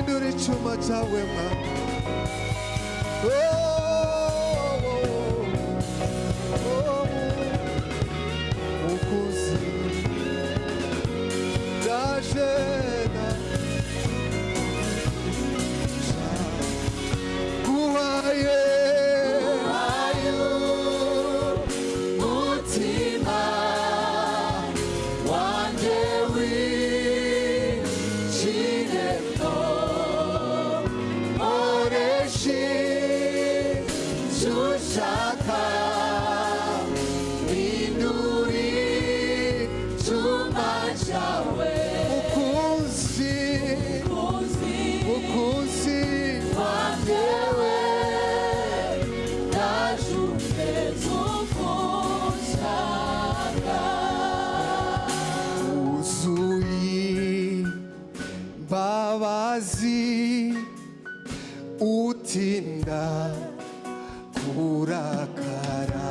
mpindura icyuma cyawe mwami. Mukunzi ndaje guhaye mutima wanjye w'ikiremwa oreshi ushaka binduri icyuma cyawe mukunzi wanjye we ndaje umeze uko ushaka wuzuye imbabazi utinda kurakara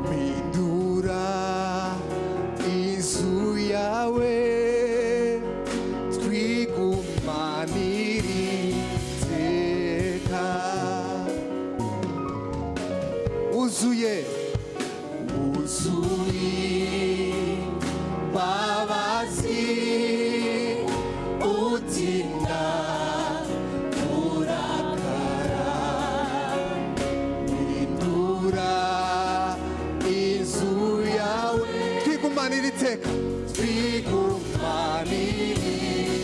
mpindura inzu yawe twigumanire iteka wuzuye imbabazi utinda kurakara mpindura inzu yawe twigumanire iteka twigumanire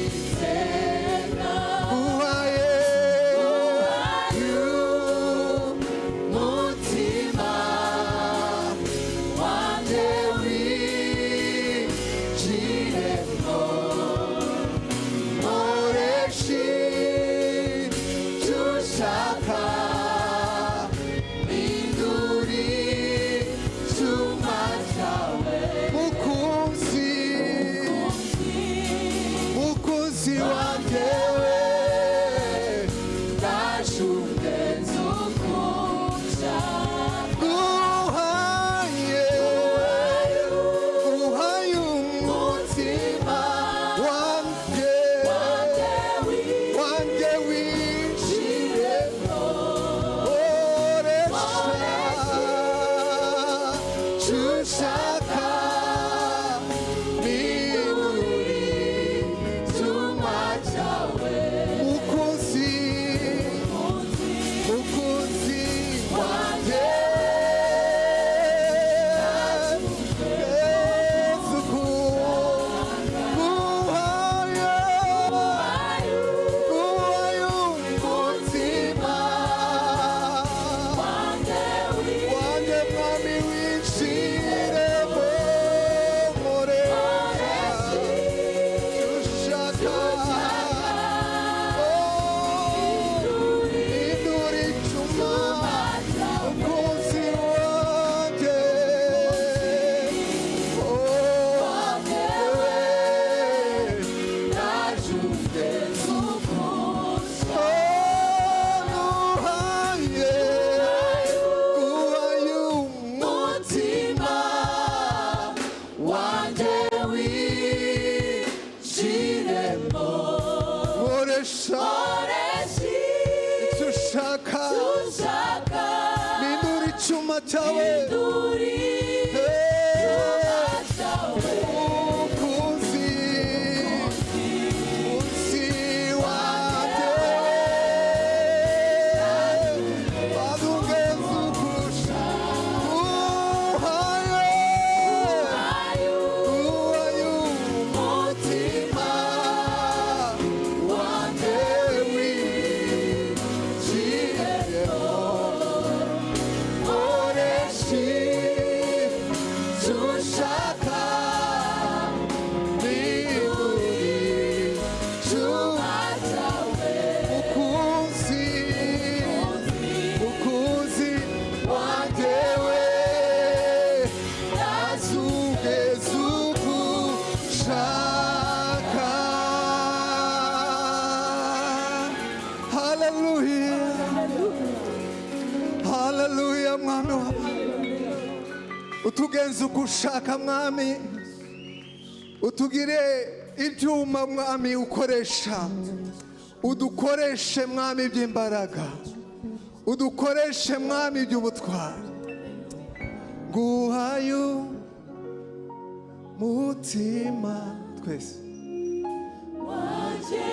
iteka uhaye mutima wanjye w'ikiremwa oreshi ushaka binduri icyuma cyawe mukunzi wanjye we ndaje umeze uko ushaka uhaye umutima wanjye w'ikiremwa oresha ushaka binduri icyuma cyawe mukunzi wanjye Yesu guhaye umutima wanjye mwami w'ikiremwa oresha ushaka bindura icyuma mukunzi wanjye ndaje umeze uko guhaye umutima wanjye w'ikiremwa oresha oreshi icyo ushaka ushaka bindura icyuma cyawe binduri icyuma cyawe mukunzi wanjye badugeze ukurusha uhaye umutima wanjye w'ikiremwa oreshi ushaka binduri icyuma cyawe mukunzi wanjye we azugeze uko ushaka. Haleluya, haleluya mwami w'abami, utugenze uko ushaka mwami, utugire ibyuma mwami ukoresha, udukoreshe mwami by'imbaraga, udukoreshe mwami by'ubutwari. Nguhaye umutima twese wanje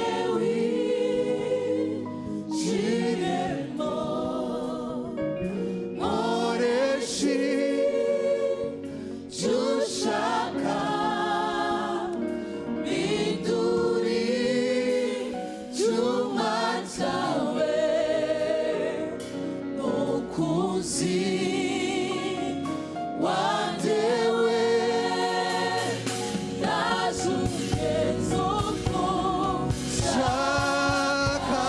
winjiremo, nkoreshe icyo ushaka, bindure icyuma cyawe, mukunzi wanjye we, ndaje ugeze uko shaka.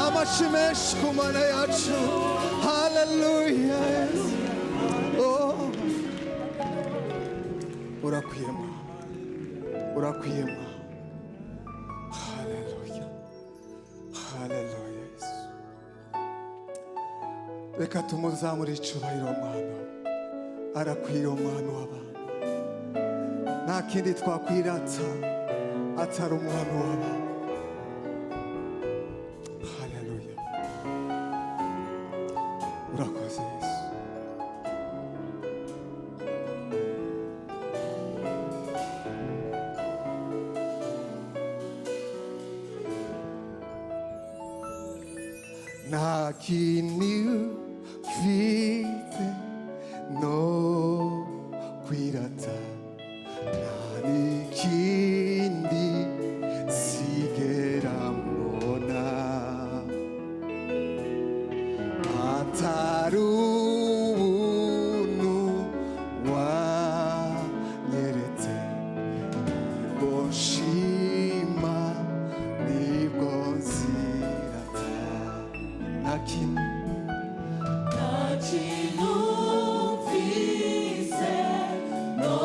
Amashyi menshi ku Mana yacu. Haleluya. Oh, urakwiyema, urakwiyema. Haleluya, haleluya. Yesu, reka tumuzamure icyubahiro Mwana. Arakwiriye umwami w'abantu, nta kindi twakwirata atari umwami w'abantu. Haleluya, urakoze Yesu. Nta kindi mfite no kwirata, nta n'ikindi sigera mbona atari ubuntu wanyeretse. Nibwo nshima, nibwo nzirata. Nta kintu mfise no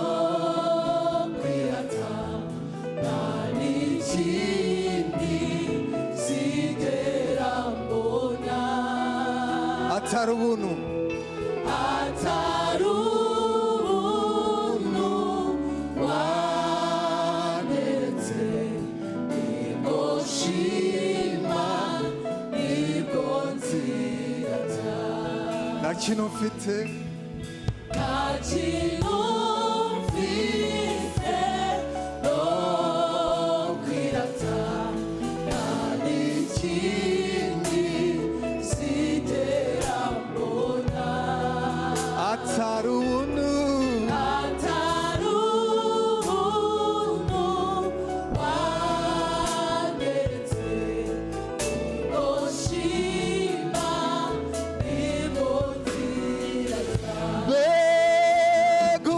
kwirata, nta n'ikindi sigera mbona atari ubuntu, atari ubuntu wanyeretse. Nibwo nshima, nibwo nzirata. nta kintu mfite Nta kintu mfise no kwirata, nta n'ikindi sigera mbona atari ubuntu, atari ubuntu wanyeretse. Nibwo nshima, nibwo nzirata. mbega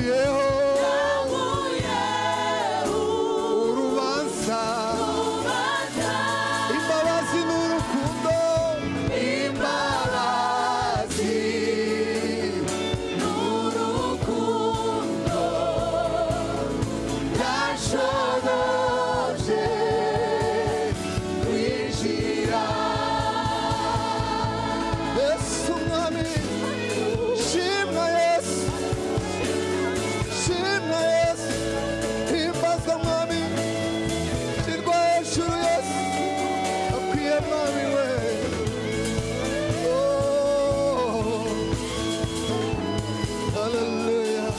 yankuyeho yankuyeho urubanza urubanza imbabazi n'urukundo imbabazi n'urukundo byashoboje kwinjira Yesu mwami shimwa Yesu shimwa Yesu himbazwa mwami shirwa hejuru Yesu akwiye mwami we Oh, hallelujah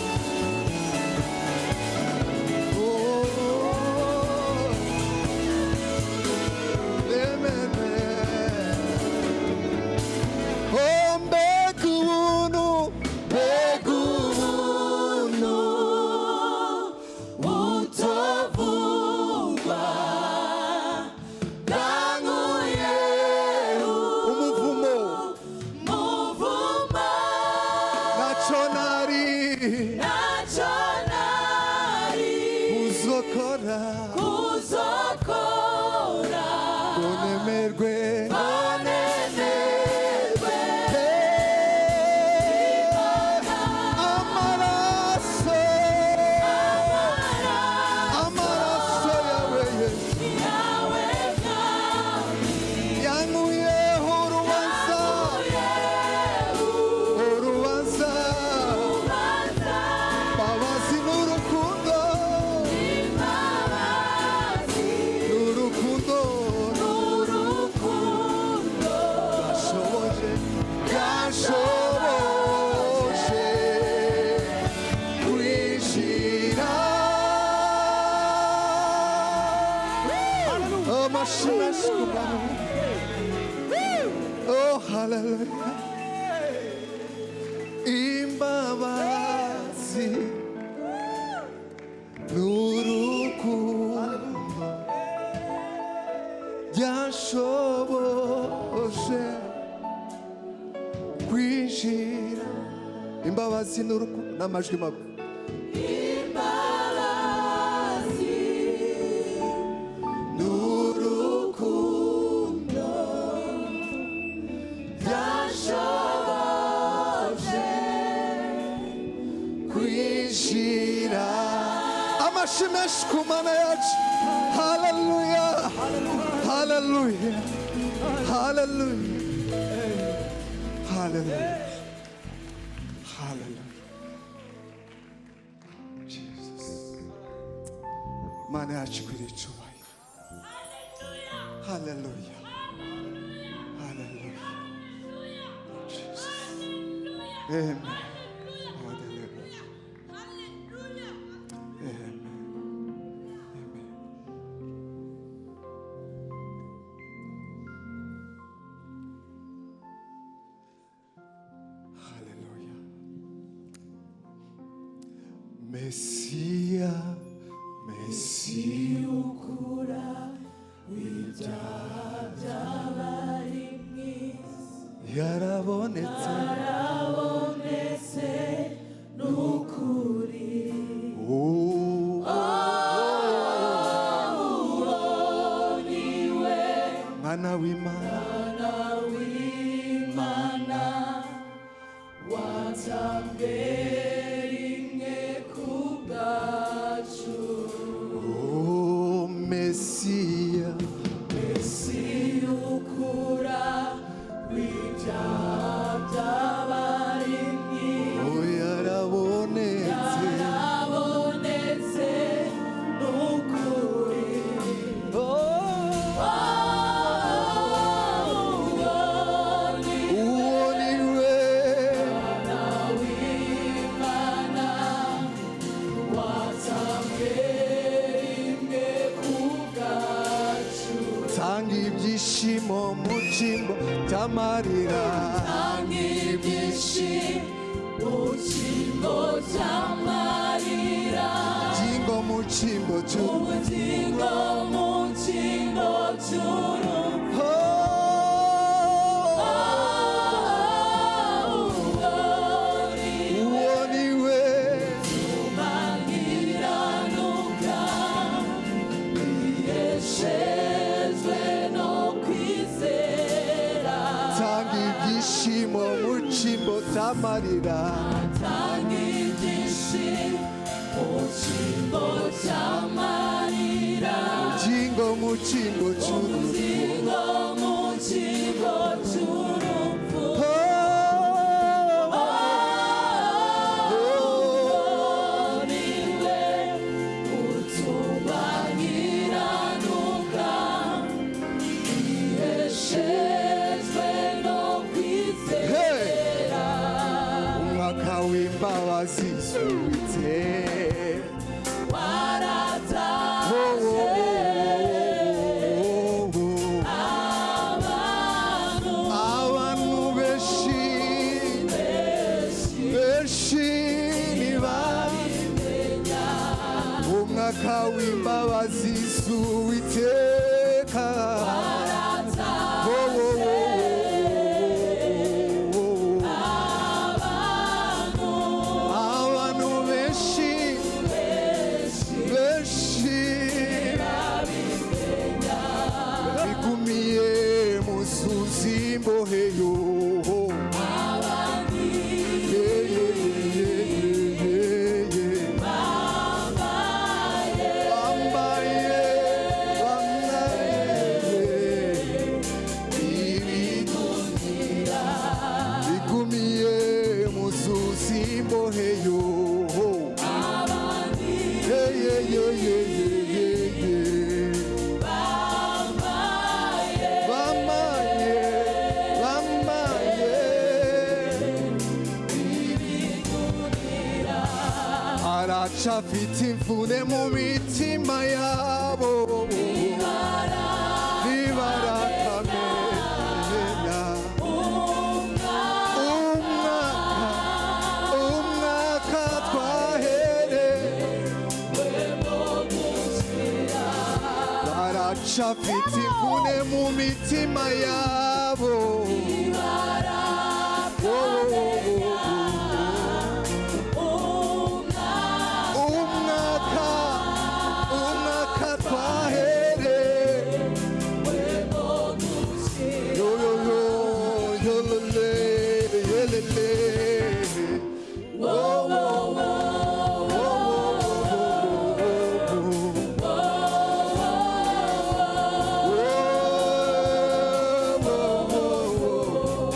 utavugwa yankuyeho muvuma ntacyo nari uzokora kuzokora unemerwe banenerwe amaraso amaraso yawe Yesu yawe mwami yankuyeho urubanza urubanza urubanza babazi n'urukundo imbabazi n'urukundo n'urukundo byashoboje kwinjira amashimwe ku Bwana oh hallelujah imbabazi n'urukundo byashoboje kwinjira imbabazi n'urukundo n'amajwi mabi imbabazi n'urukundo byashoboje kwinjira amashimwe ku Mana yacu hallelujah hallelujah hallelujah hallelujah hallelujah Jesus Mana yacu ikwiriye icyubahiro hallelujah hallelujah Jesus amen hallelujah amen amen hallelujah Mesiya Mesiya ukura w'ibyaha by'abari mu isi yarabonetse yarabonetse n'ukuri niwe mwana w'Imana mwana w'Imana watanzwe rimwe ku bwacu Mesiya Mesiya ukura w'ibyaha by'abari mu isi yarabonetse yarabonetse n'ukuri uwo niwe mwana w'Imana watanzwe rimwe ku bwacu tanga ibyishimo mu cyimbo cy'amarira tanga ibyishimo mu cyimbo cy'amarira jingo mu cyimbo ubugingo mu cyimbo cy'urupfu uwo niwe cy'amarira atanga ibyishimo mu cyimbo cy'amarira ubugingo mu cyimbo cy'urupfu ubugingo mu cyimbo cy'urupfu niwe utubagiranuka iheshejwe no kwizera umwaka w'imbabazi z'uwiteka abantu benshi ntibabimenya umwaka w'imbabazi z'uwiteka abantu benshi bigumiye mu nzuzi y'imboheyo bigumiye mu nzuzi y'imboheyo aracafite imvune mu mitima yabo ntibarakamenya umwaka twaherewe baracafite imvune mu mitima yabo umwaka twaherewe yo yo yo yo lele yelele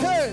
hey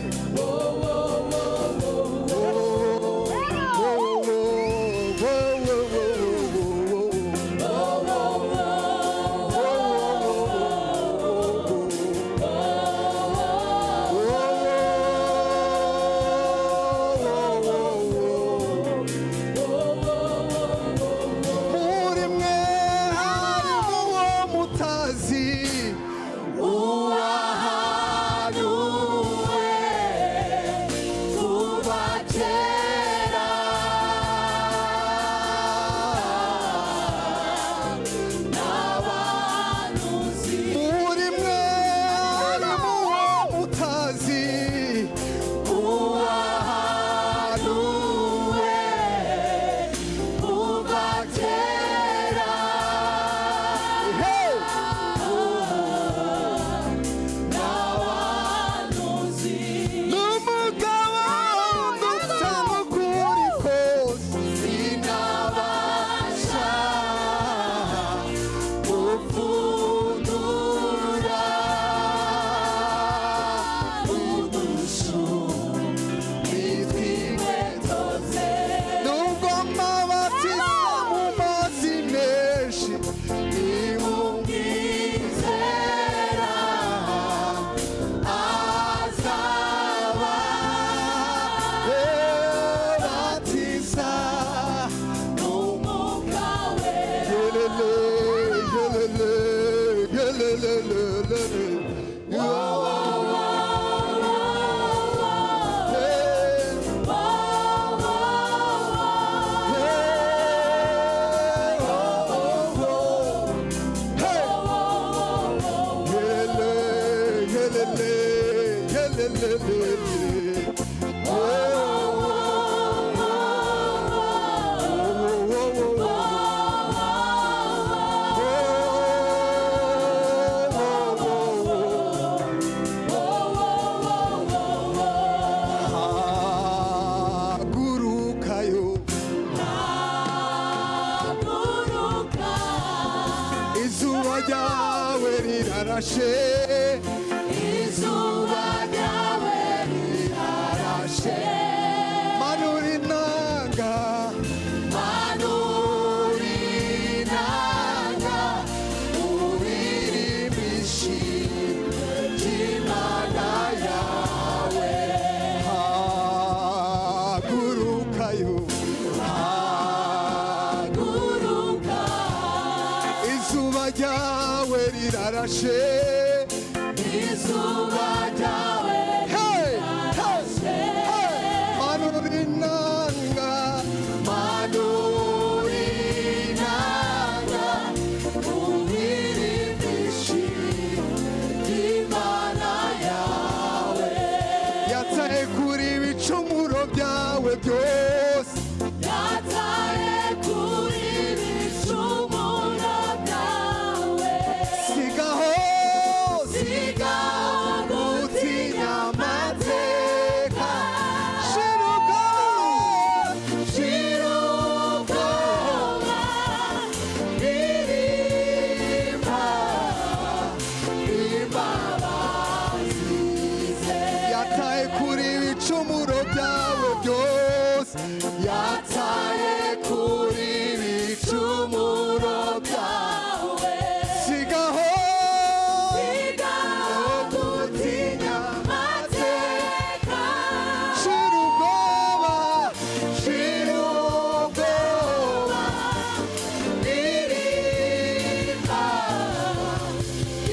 ryawe rirarashe izuba ryawe rirarashe manura inanga manura inanga uririmbishe imana yawe hagurukayo haguruka izuba ryawe rirarashe izuba ryawe Hey! rirarashe manura inanga manura inanga uririmbishe imana yawe yataye kuri ibicumuro byawe byose yataye kuri ibicumuro byawe sigaho sigaho gutinya amateka shira ubwoba shira ubwoba ririmba imbabazi ze yataye kuri ibicumuro byawe byose yataye kuri ibicumuro byawe sigaho sigaho gutinya amateka shira ubwoba shira ubwoba ririmba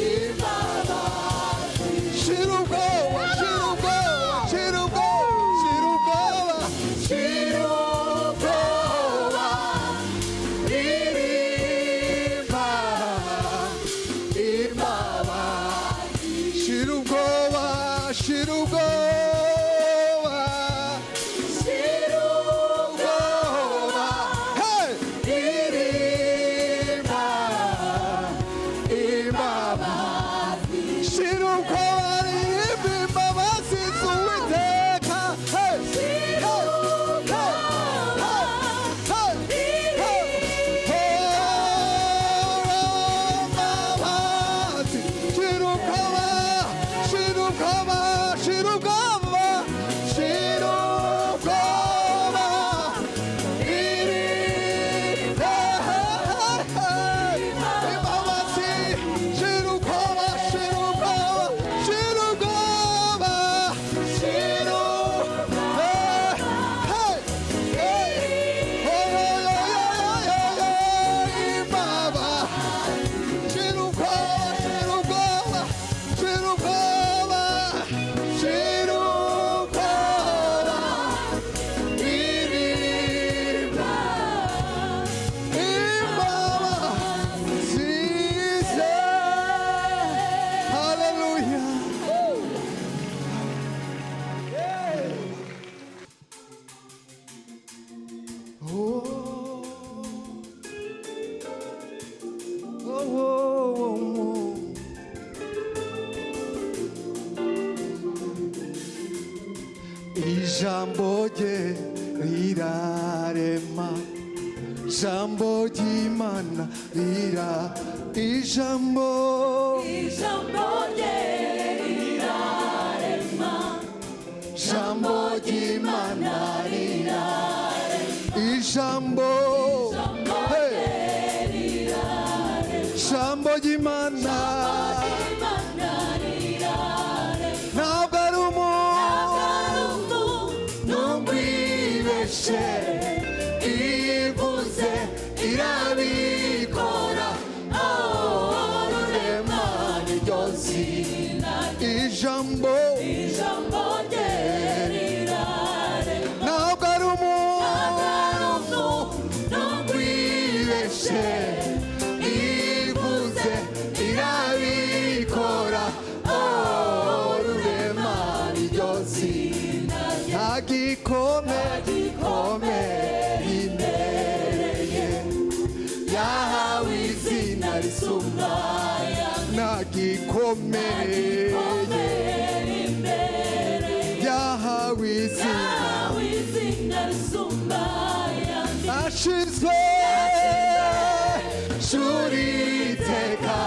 imbabazi shira ubwoba shira ubwoba shira ubwoba shira ubwoba shira ubwoba ririmba imbabazi shira ubwoba shira ubwoba shira ubwoba hey ririmba imbabazi shira ubwoba ririmba imbabazi z'Uwiteka hey shira ubwoba ijambo rye rirarema ijambo ry'Imana ijambo ijambo rye rirarema ijambo ry'Imana ijambo hey ijambo ry'Imana ntabwo ari umuntu numvibeshe ivuze irabikora rurema niryo zina ijambo ijambo rye rirarema ntabwo ari umuntu numvibeshe ivuze irabikora rurema niryo zina ntagikome imbere yahawe izina risumba ntagikomeye imbere yahawe izina risumba ashizwe shuri iteka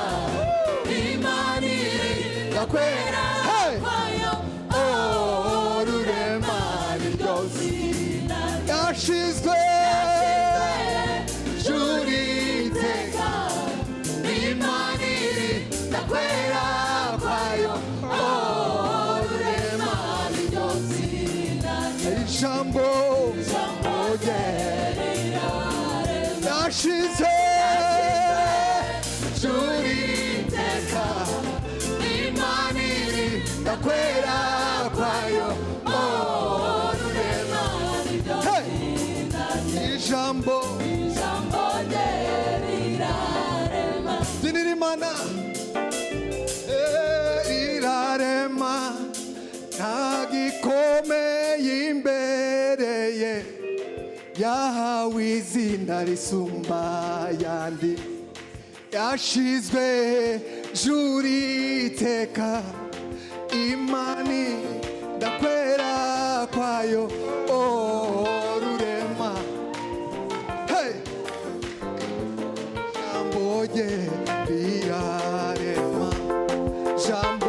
yashize Uwiteka Imana iri ndakwera kwayo rurema niryo ijambo ijambo rye rirarema dinira imana irarema ntagikomeye imbere ye yahawe izina risumba yandi yashizwe juru iteka imani ndakwera kwayo rurema hey! jambo rye rirarema jambo